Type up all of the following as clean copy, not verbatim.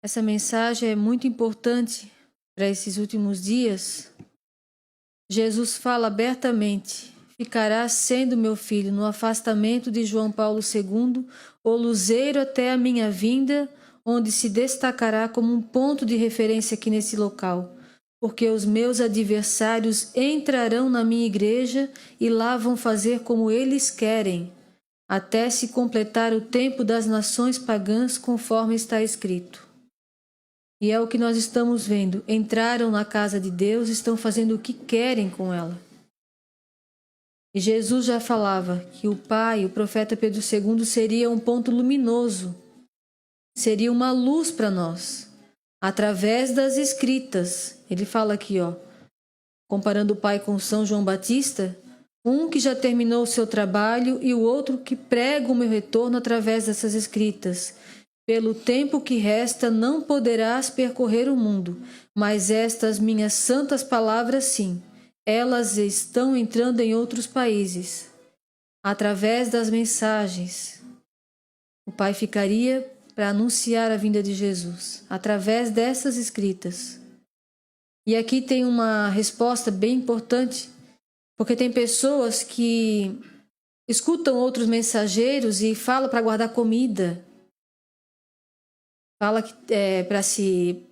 Essa mensagem é muito importante para esses últimos dias. Jesus fala abertamente: ficarás sendo, meu filho, no afastamento de João Paulo II, o luzeiro até a minha vinda, onde se destacará como um ponto de referência aqui nesse local. Porque os meus adversários entrarão na minha igreja e lá vão fazer como eles querem, até se completar o tempo das nações pagãs, conforme está escrito. E é o que nós estamos vendo. Entraram na casa de Deus, estão fazendo o que querem com ela. E Jesus já falava que o Pai, o profeta Pedro II, seria um ponto luminoso, seria uma luz para nós, através das escritas. Ele fala aqui, comparando o Pai com São João Batista, um que já terminou o seu trabalho e o outro que prega o meu retorno através dessas escritas. Pelo tempo que resta não poderás percorrer o mundo, mas estas minhas santas palavras sim, elas estão entrando em outros países. Através das mensagens, o Pai ficaria para anunciar a vinda de Jesus, através dessas escritas. E aqui tem uma resposta bem importante, porque tem pessoas que escutam outros mensageiros e falam para guardar comida, fala que para se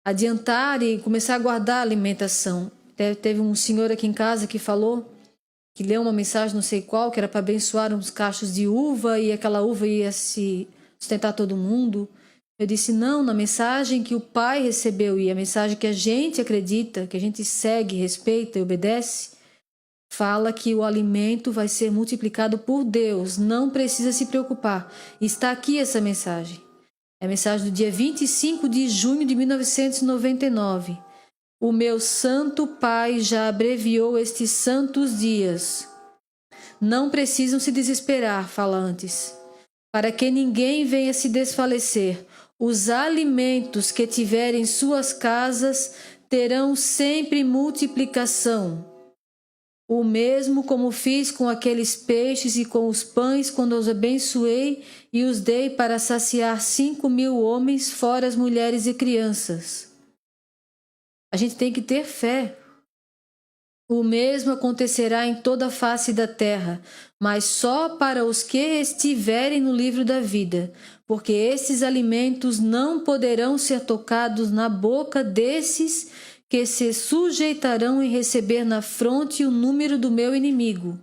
adiantar e começar a guardar a alimentação. Teve um senhor aqui em casa que falou, que leu uma mensagem, não sei qual, que era para abençoar uns cachos de uva e aquela uva ia se sustentar todo mundo. Eu disse, não, na mensagem que o Pai recebeu e a mensagem que a gente acredita, que a gente segue, respeita e obedece, fala que o alimento vai ser multiplicado por Deus, não precisa se preocupar. Está aqui essa mensagem. É a mensagem do dia 25 de junho de 1999. O meu santo Pai já abreviou estes santos dias. Não precisam se desesperar, fala antes, para que ninguém venha se desfalecer. Os alimentos que tiverem em suas casas terão sempre multiplicação. O mesmo como fiz com aqueles peixes e com os pães, quando os abençoei e os dei para saciar 5.000 homens, fora as mulheres e crianças. A gente tem que ter fé. O mesmo acontecerá em toda a face da terra, mas só para os que estiverem no livro da vida, porque esses alimentos não poderão ser tocados na boca desses que se sujeitarão em receber na fronte o número do meu inimigo.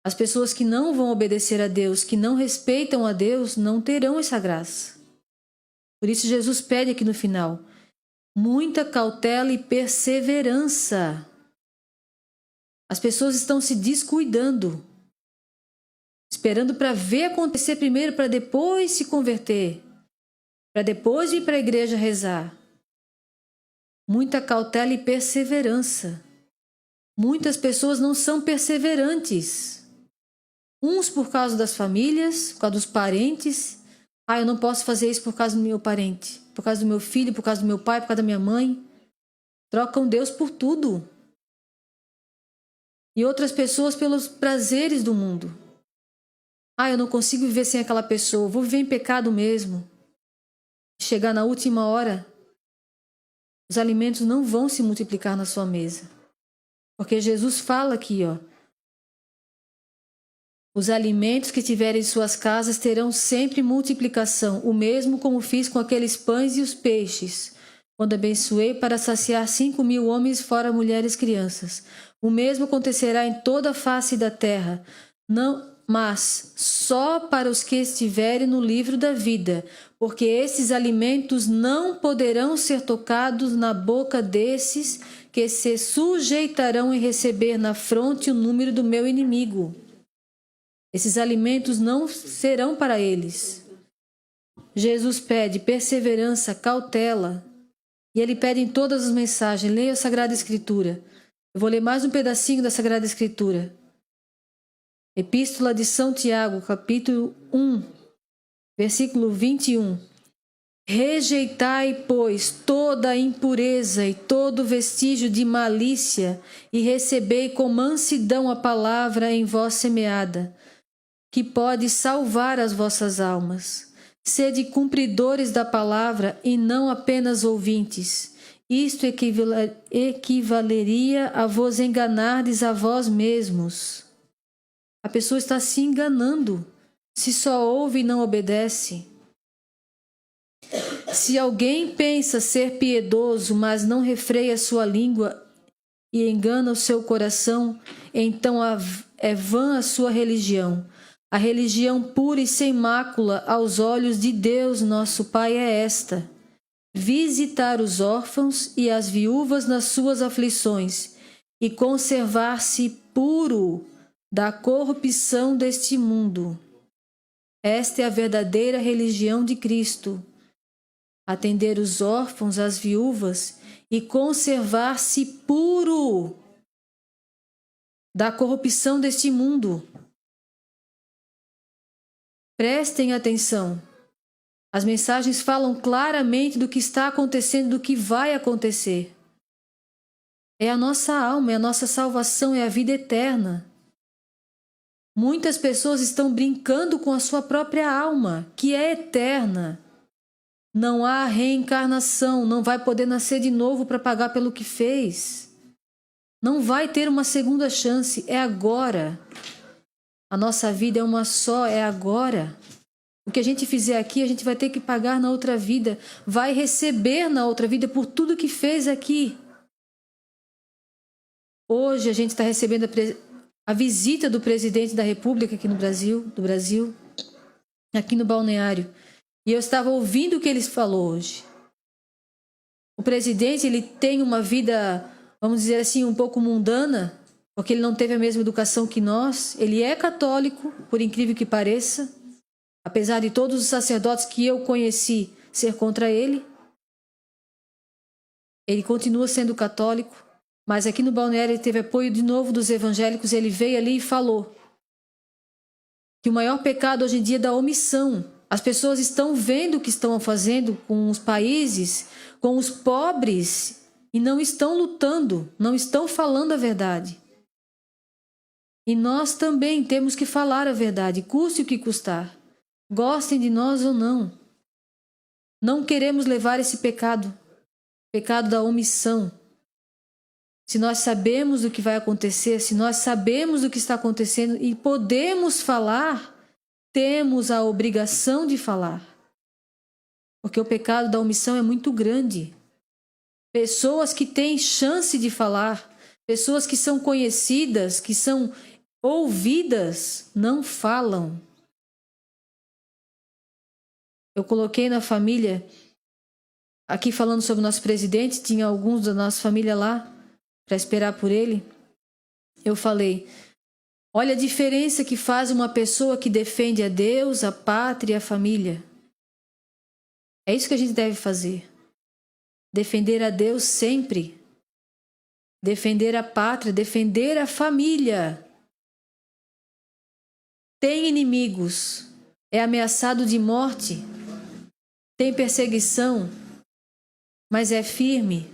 As pessoas que não vão obedecer a Deus, que não respeitam a Deus, não terão essa graça. Por isso Jesus pede aqui no final, muita cautela e perseverança. As pessoas estão se descuidando, esperando para ver acontecer primeiro, para depois se converter, para depois vir para a igreja rezar. Muita cautela e perseverança. Muitas pessoas não são perseverantes. Uns por causa das famílias, por causa dos parentes. Eu não posso fazer isso por causa do meu parente, por causa do meu filho, por causa do meu pai, por causa da minha mãe. Trocam Deus por tudo. E outras pessoas pelos prazeres do mundo. Eu não consigo viver sem aquela pessoa, vou viver em pecado mesmo. Chegar na última hora, os alimentos não vão se multiplicar na sua mesa. Porque Jesus fala aqui, os alimentos que tiverem em suas casas terão sempre multiplicação, o mesmo como fiz com aqueles pães e os peixes, quando abençoei para saciar 5.000 homens, fora mulheres e crianças. O mesmo acontecerá em toda a face da terra, mas só para os que estiverem no livro da vida, porque esses alimentos não poderão ser tocados na boca desses que se sujeitarão em receber na fronte o número do meu inimigo. Esses alimentos não serão para eles. Jesus pede perseverança, cautela, e ele pede em todas as mensagens, leia a Sagrada Escritura. Eu vou ler mais um pedacinho da Sagrada Escritura. Epístola de São Tiago, capítulo 1, versículo 21. Rejeitai, pois, toda a impureza e todo vestígio de malícia, e recebei com mansidão a palavra em vós semeada, que pode salvar as vossas almas. Sede cumpridores da palavra e não apenas ouvintes. Isto equivaleria a vos enganardes a vós mesmos. A pessoa está se enganando se só ouve e não obedece. Se alguém pensa ser piedoso, mas não refreia sua língua e engana o seu coração, então é vã a sua religião. A religião pura e sem mácula aos olhos de Deus, nosso Pai, é esta: visitar os órfãos e as viúvas nas suas aflições e conservar-se puro da corrupção deste mundo. Esta é a verdadeira religião de Cristo. Atender os órfãos, as viúvas e conservar-se puro da corrupção deste mundo. Prestem atenção. As mensagens falam claramente do que está acontecendo, do que vai acontecer. É a nossa alma, é a nossa salvação, é a vida eterna. Muitas pessoas estão brincando com a sua própria alma, que é eterna. Não há reencarnação, não vai poder nascer de novo para pagar pelo que fez. Não vai ter uma segunda chance, é agora. A nossa vida é uma só, é agora. O que a gente fizer aqui, a gente vai ter que pagar na outra vida, vai receber na outra vida por tudo que fez aqui. Hoje a gente está recebendo a visita do presidente da República aqui no Brasil, aqui no balneário. E eu estava ouvindo o que ele falou hoje. O presidente, ele tem uma vida, vamos dizer assim, um pouco mundana, porque ele não teve a mesma educação que nós. Ele é católico, por incrível que pareça, apesar de todos os sacerdotes que eu conheci ser contra ele. Ele continua sendo católico, mas aqui no balneário ele teve apoio de novo dos evangélicos. Ele veio ali e falou que o maior pecado hoje em dia é da omissão. As pessoas estão vendo o que estão fazendo com os países, com os pobres, e não estão lutando, não estão falando a verdade. E nós também temos que falar a verdade, custe o que custar. Gostem de nós ou não. Não queremos levar esse pecado da omissão. Se nós sabemos do que vai acontecer, se nós sabemos do que está acontecendo e podemos falar, temos a obrigação de falar. Porque o pecado da omissão é muito grande. Pessoas que têm chance de falar, pessoas que são conhecidas, que são ouvidas, não falam. Eu coloquei na família, aqui falando sobre o nosso presidente, tinha alguns da nossa família lá, para esperar por ele. Eu falei: olha a diferença que faz uma pessoa que defende a Deus, a pátria e a família. É isso que a gente deve fazer. Defender a Deus sempre. Defender a pátria, defender a família. Tem inimigos, é ameaçado de morte, tem perseguição, mas é firme.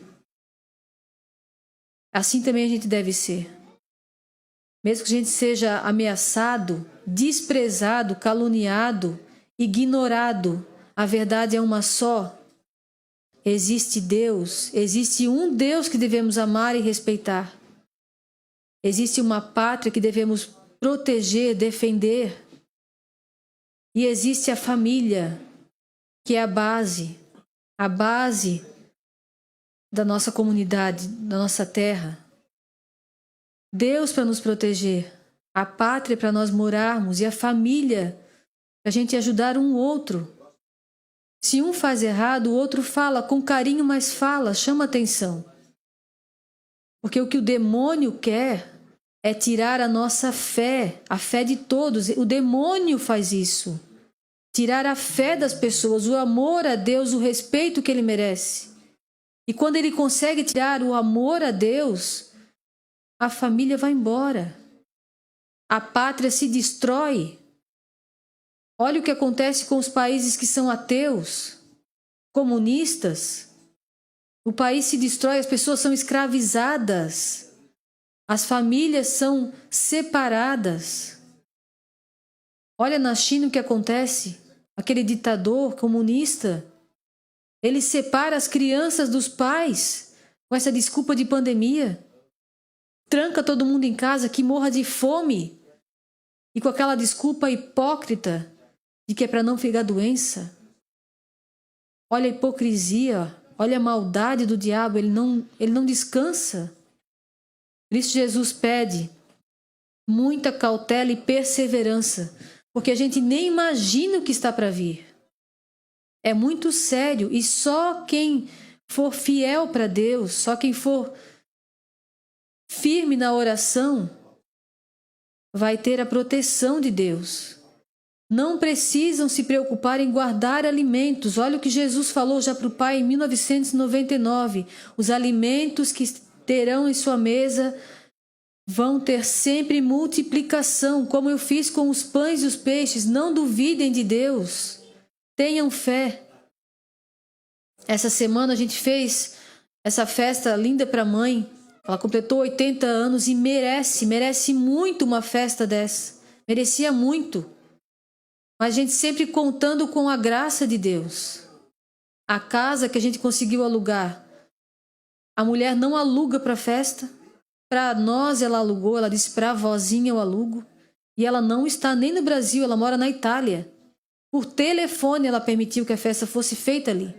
Assim também a gente deve ser. Mesmo que a gente seja ameaçado, desprezado, caluniado, ignorado, a verdade é uma só. Existe Deus, existe um Deus que devemos amar e respeitar. Existe uma pátria que devemos proteger, defender. E existe a família, que é a base da nossa comunidade, da nossa terra. Deus para nos proteger, a pátria para nós morarmos e a família para a gente ajudar um outro. Se um faz errado, o outro fala com carinho, mas fala, chama atenção. Porque o que o demônio quer é tirar a nossa fé, a fé de todos. O demônio faz isso. Tirar a fé das pessoas, o amor a Deus, o respeito que ele merece. E quando ele consegue tirar o amor a Deus, a família vai embora. A pátria se destrói. Olha o que acontece com os países que são ateus, comunistas. O país se destrói, as pessoas são escravizadas. As famílias são separadas. Olha na China o que acontece. aquele ditador comunista, ele separa as crianças dos pais com essa desculpa de pandemia. Tranca todo mundo em casa, que morra de fome. E com aquela desculpa hipócrita de que é para não pegar doença. Olha a hipocrisia, olha a maldade do diabo, ele não descansa. Por isso Jesus pede muita cautela e perseverança, porque a gente nem imagina o que está para vir. É muito sério e só quem for fiel para Deus, só quem for firme na oração, vai ter a proteção de Deus. Não precisam se preocupar em guardar alimentos. Olha o que Jesus falou já para o Pai em 1999. Os alimentos que terão em sua mesa vão ter sempre multiplicação, como eu fiz com os pães e os peixes. Não duvidem de Deus. Tenham fé. Essa semana a gente fez essa festa linda para a mãe. Ela completou 80 anos e merece muito uma festa dessa. Merecia muito. Mas a gente sempre contando com a graça de Deus. A casa que a gente conseguiu alugar, a mulher não aluga para festa. Para nós ela alugou, ela disse para a vozinha eu alugo. E ela não está nem no Brasil, ela mora na Itália. Por telefone ela permitiu que a festa fosse feita ali.